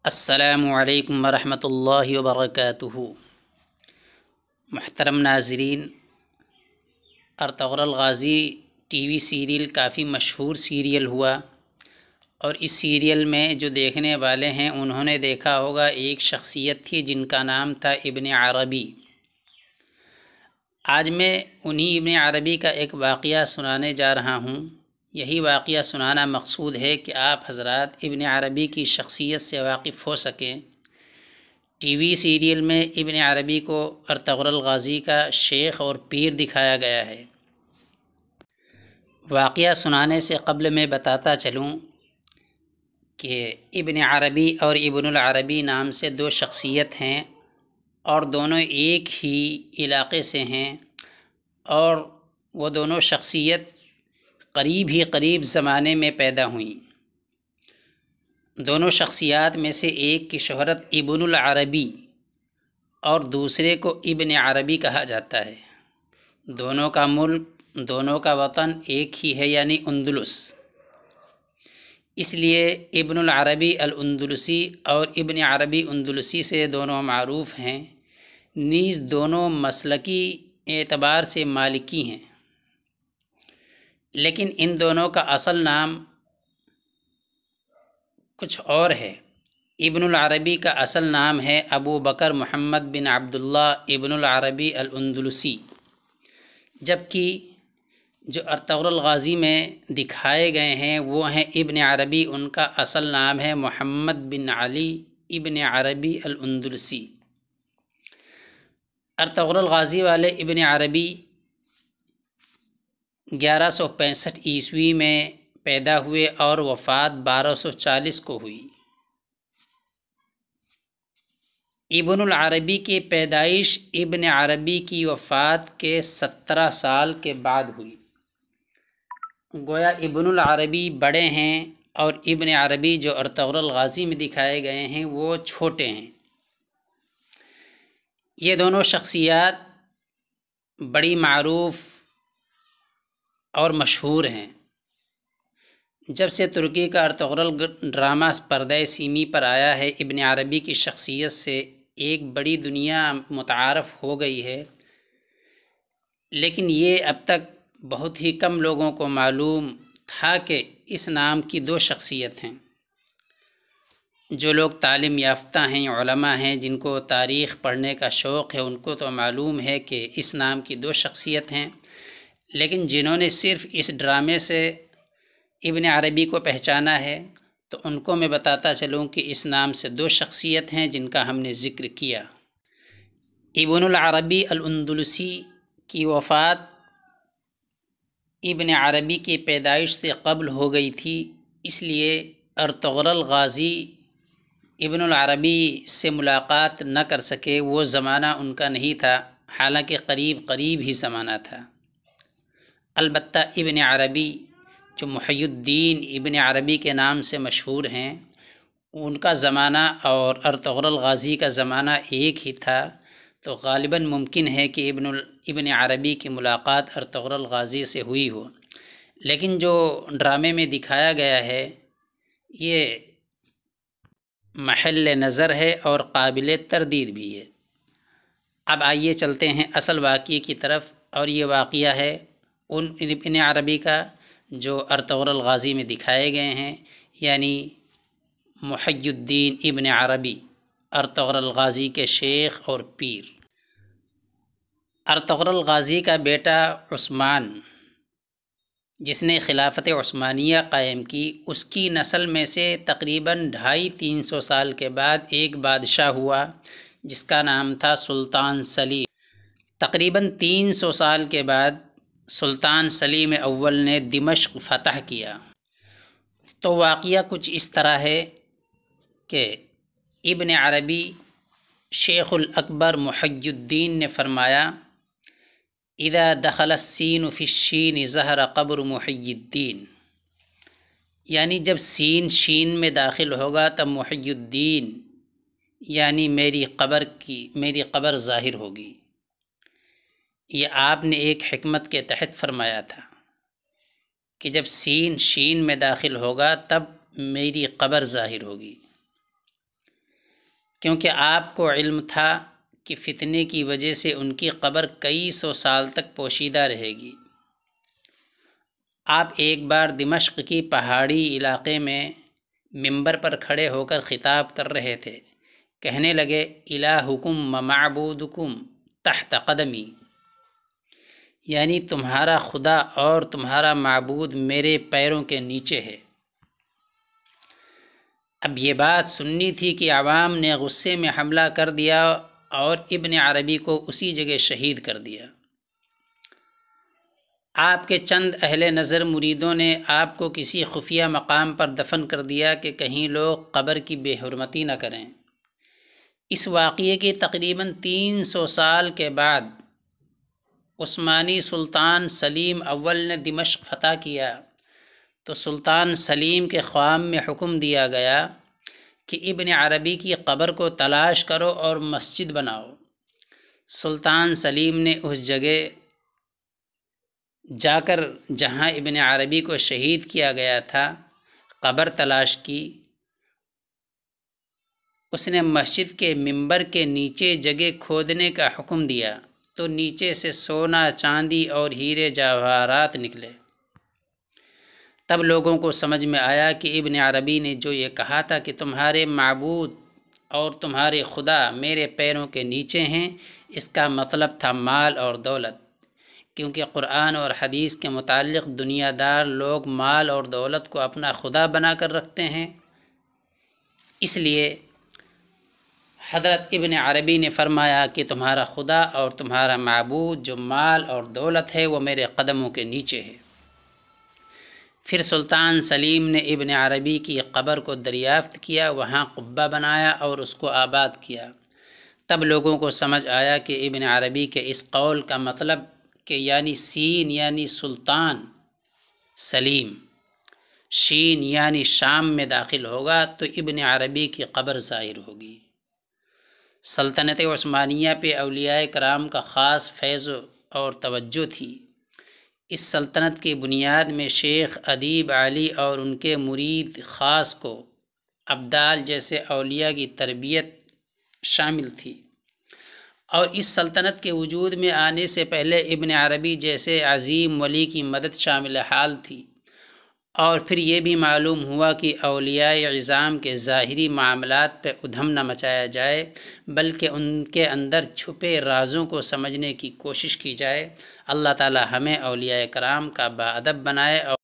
السلام علیکم ورحمۃ اللہ وبرکاتہ۔ محترم ناظرین، Ertugrul Ghazi TV serial کافی مشہور سیریل ہوا، اور اس سیریل میں جو دیکھنے والے ہیں انہوں نے دیکھا ہوگا ایک شخصیت تھی جن کا نام تھا ابن عربی۔ آج میں انہی ابن عربی کا ایک واقعہ سنانے جا رہا ہوں۔ یہی واقعہ سنانا مقصود ہے کہ آپ حضرات ابن عربی کی شخصیت سے واقف ہو سکیں۔ ٹی وی سیریل میں ابن عربی کو ارطغرل غازی کا شیخ اور پیر دکھایا گیا ہے۔ واقعہ سنانے سے قبل میں بتاتا چلوں کہ ابن عربی اور ابن العربی نام سے دو شخصیت ہیں، اور دونوں ایک ہی علاقے سے ہیں، اور وہ دونوں شخصیت قریب زمانے میں پیدا ہوئیں۔ دونوں شخصیات میں سے ایک کی شہرت ابن العربی اور دوسرے کو ابن عربی کہا جاتا ہے۔ دونوں کا ملک، دونوں کا وطن ایک ہی ہے، یعنی اندلس۔ اس لیے ابن العربی الاندلسی اور ابن عربی اندلسی سے دونوں معروف ہیں، نیز دونوں مسلکی اعتبار سے مالکی ہیں، لیکن ان دونوں کا اصل نام کچھ اور ہے۔ ابن العربی کا اصل نام ہے ابو بکر محمد بن عبداللہ ابن العربی الاندلسی، جبکہ جو ارطغرل غازی میں دکھائے گئے ہیں وہ ہیں ابن عربی، ان کا اصل نام ہے محمد بن علی ابن عربی الاندلسی۔ ارطغرل غازی والے ابن عربی 1165 عیسوی میں پیدا ہوئے اور وفات 1240 کو ہوئی۔ ابن العربی کی پیدائش ابن عربی کی وفات کے 17 سال کے بعد ہوئی۔ گویا ابن العربی بڑے ہیں اور ابن عربی جو ارطغرل غازی میں دکھائے گئے ہیں وہ چھوٹے ہیں۔ یہ دونوں شخصیات بڑی معروف اور مشہور ہیں۔ جب سے ترکی کا ارطغرل ڈرامہ پردہ سیمی پر آیا ہے، ابن عربی کی شخصیت سے ایک بڑی دنیا متعارف ہو گئی ہے، لیکن یہ اب تک بہت ہی کم لوگوں کو معلوم تھا کہ اس نام کی دو شخصیت ہیں۔ جو لوگ تعلیم یافتہ ہیں، علماء ہیں، جن کو تاریخ پڑھنے کا شوق ہے، ان کو تو معلوم ہے کہ اس نام کی دو شخصیت ہیں، لیکن جنہوں نے صرف اس ڈرامے سے ابن عربی کو پہچانا ہے تو ان کو میں بتاتا چلوں کہ اس نام سے دو شخصیت ہیں جن کا ہم نے ذکر کیا۔ ابن العربی الاندلسی کی وفات ابن عربی کی پیدائش سے قبل ہو گئی تھی، اس لیے ارطغرل غازی ابن العربی سے ملاقات نہ کر سکے۔ وہ زمانہ ان کا نہیں تھا، حالانکہ قریب ہی زمانہ تھا۔ البتہ ابن عربی جو محی الدین ابن عربی کے نام سے مشہور ہیں، ان کا زمانہ اور ارطغرل غازی کا زمانہ ایک ہی تھا، تو غالباً ممکن ہے کہ ابن عربی کی ملاقات ارطغرل غازی سے ہوئی ہو، لیکن جو ڈرامے میں دکھایا گیا ہے یہ محل نظر ہے اور قابل تردید بھی ہے۔ اب آئیے چلتے ہیں اصل واقعے کی طرف، اور یہ واقعہ ہے ان ابن عربی کا جو ارطغرل غازی میں دکھائے گئے ہیں، یعنی محی الدین ابن عربی، ارطغرل غازی کے شیخ اور پیر۔ ارطغرل غازی کا بیٹا عثمان، جس نے خلافت عثمانیہ قائم کی، اس کی نسل میں سے تقریباً 250-300 سال کے بعد ایک بادشاہ ہوا جس کا نام تھا سلطان سلیم۔ تقریباً 300 سال کے بعد سلطان سلیم اول نے دمشق فتح کیا۔ تو واقعہ کچھ اس طرح ہے کہ ابن عربی شیخ الاکبر محی الدین نے فرمایا، اذا دخل السین فی الشین ظہر قبر محی الدین، یعنی جب سین شین میں داخل ہوگا تب محی الدین یعنی میری قبر ظاہر ہوگی۔ یہ آپ نے ایک حکمت کے تحت فرمایا تھا کہ جب سین شین میں داخل ہوگا تب میری قبر ظاہر ہوگی۔ کیونکہ آپ کو علم تھا کہ فتنے کی وجہ سے ان کی قبر کئی سو سال تک پوشیدہ رہے گی۔ آپ ایک بار دمشق کی پہاڑی علاقے میں منبر پر کھڑے ہو کر خطاب کر رہے تھے، کہنے لگے الہکم و معبودکم تحت قدمی، یعنی تمہارا خدا اور تمہارا معبود میرے پیروں کے نیچے ہے۔ اب یہ بات سننی تھی کہ عوام نے غصے میں حملہ کر دیا اور ابن عربی کو اسی جگہ شہید کر دیا۔ آپ کے چند اہل نظر مریدوں نے آپ کو کسی خفیہ مقام پر دفن کر دیا کہ کہیں لوگ قبر کی بے حرمتی نہ کریں۔ اس واقعے کے تقریباً 300 سال کے بعد عثمانی سلطان سلیم اول نے دمشق فتح کیا تو سلطان سلیم کے خواب میں حکم دیا گیا کہ ابن عربی کی قبر کو تلاش کرو اور مسجد بناؤ۔ سلطان سلیم نے اس جگہ جا کر جہاں ابن عربی کو شہید کیا گیا تھا قبر تلاش کی۔ اس نے مسجد کے منبر کے نیچے جگہ کھودنے کا حکم دیا تو نیچے سے سونا، چاندی اور ہیرے جواہرات نکلے۔ تب لوگوں کو سمجھ میں آیا کہ ابن عربی نے جو یہ کہا تھا کہ تمہارے معبود اور تمہارے خدا میرے پیروں کے نیچے ہیں، اس کا مطلب تھا مال اور دولت، کیونکہ قرآن اور حدیث کے متعلق دنیا دار لوگ مال اور دولت کو اپنا خدا بنا کر رکھتے ہیں۔ اس لیے حضرت ابن عربی نے فرمایا کہ تمہارا خدا اور تمہارا معبود جو مال اور دولت ہے وہ میرے قدموں کے نیچے ہے۔ پھر سلطان سلیم نے ابن عربی کی قبر کو دریافت کیا، وہاں قبہ بنایا اور اس کو آباد کیا۔ تب لوگوں کو سمجھ آیا کہ ابن عربی کے اس قول کا مطلب کہ یعنی سین یعنی سلطان سلیم، شین یعنی شام میں داخل ہوگا تو ابن عربی کی قبر ظاہر ہوگی۔ سلطنت عثمانیہ پہ اولیاء کرام کا خاص فیض اور توجہ تھی۔ اس سلطنت کی بنیاد میں شیخ ادیب علی اور ان کے مرید خاص کو ابدال جیسے اولیاء کی تربیت شامل تھی، اور اس سلطنت کے وجود میں آنے سے پہلے ابن عربی جیسے عظیم ولی کی مدد شامل حال تھی۔ اور پھر یہ بھی معلوم ہوا کہ اولیاء عظام کے ظاہری معاملات پہ ادھم نہ مچایا جائے، بلکہ ان کے اندر چھپے رازوں کو سمجھنے کی کوشش کی جائے۔ اللہ تعالی ہمیں اولیاء کرام کا باادب بنائے اور